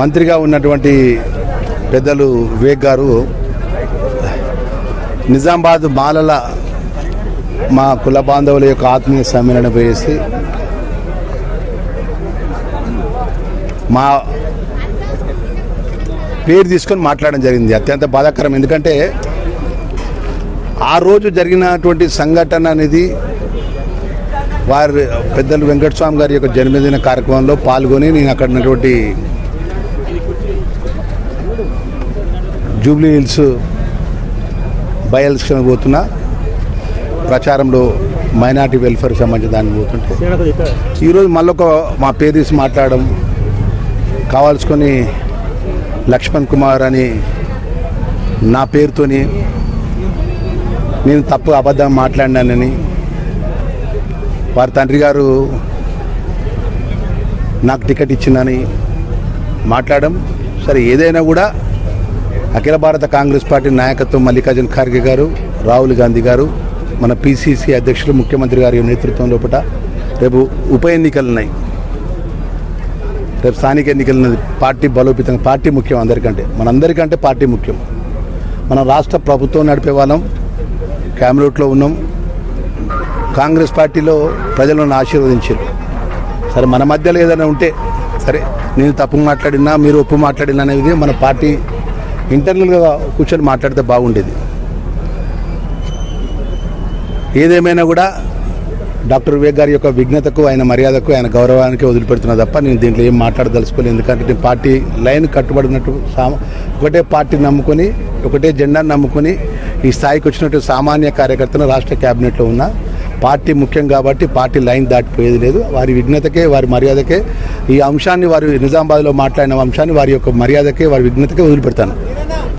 మంత్రిగా ఉన్నటువంటి పెద్దలు వివేక్ గారు నిజామాబాద్ మాలల మా కుల బాంధవుల యొక్క ఆత్మీయ సమ్మేళనం వేసి మా పేరు తీసుకొని మాట్లాడడం జరిగింది. అత్యంత బాధాకరం. ఎందుకంటే ఆ రోజు జరిగినటువంటి సంఘటన అనేది వారి పెద్దలు వెంకటస్వామి గారి యొక్క జన్మదిన కార్యక్రమంలో పాల్గొని నేను అక్కడ ఉన్నటువంటి జూబ్లీ హిల్స్ బై ఎలక్షన్ పోతున్నా ప్రచారంలో మైనార్టీ వెల్ఫేర్కి సంబంధించిన దాన్ని పోతుంటే ఈరోజు మళ్ళొక మా పేరు తీసి మాట్లాడడం కావాల్సుకొని లక్ష్మణ్ కుమార్ అని నా పేరుతోని నేను తప్పు అబద్ధం మాట్లాడినానని వారి తండ్రి గారు నాకు టికెట్ ఇచ్చిందని మాట్లాడడం. సరే, ఏదైనా కూడా అఖిల భారత కాంగ్రెస్ పార్టీ నాయకత్వం మల్లికార్జున ఖార్గే గారు, రాహుల్ గాంధీ గారు, మన పిసిసి అధ్యక్షులు ముఖ్యమంత్రి గారి నేతృత్వం లోపల రేపు ఉప ఎన్నికలు ఉన్నాయి. రేపు స్థానిక ఎన్నికలు పార్టీ బలోపేతంగా, పార్టీ ముఖ్యం అందరికంటే, మనందరికంటే పార్టీ ముఖ్యం. మనం రాష్ట్ర ప్రభుత్వం నడిపే వాళ్ళం, క్యాబినెట్లో ఉన్నాం. కాంగ్రెస్ పార్టీలో ప్రజలు నన్ను ఆశీర్వదించారు. సరే, మన మధ్యలో ఏదైనా ఉంటే సరే, నేను తప్పు మాట్లాడినా మీరు ఒప్పు మాట్లాడినా అనేది మన పార్టీ ఇంటర్నల్గా కూర్చొని మాట్లాడితే బాగుండేది. ఏదేమైనా కూడా డాక్టర్ వివేక్ గారి యొక్క విఘ్నతకు, ఆయన మర్యాదకు, ఆయన గౌరవానికి వదిలిపెడుతున్నా తప్ప నేను దీంట్లో ఏం మాట్లాడదలుచుకోలేదు. ఎందుకంటే నేను పార్టీ లైన్ కట్టుబడినట్టు ఒకటే పార్టీ నమ్ముకొని, ఒకటే జెండాను నమ్ముకొని ఈ స్థాయికి వచ్చినట్టు సామాన్య కార్యకర్తను రాష్ట్ర క్యాబినెట్లో ఉన్న పార్టీ ముఖ్యం కాబట్టి పార్టీ లైన్ దాటిపోయేది లేదు. వారి విఘ్నతకే, వారి మర్యాదకే, ఈ అంశాన్ని వారు నిజామాబాద్లో మాట్లాడిన అంశాన్ని వారి యొక్క మర్యాదకే, వారి విఘ్నతకే వదిలిపెడతాను.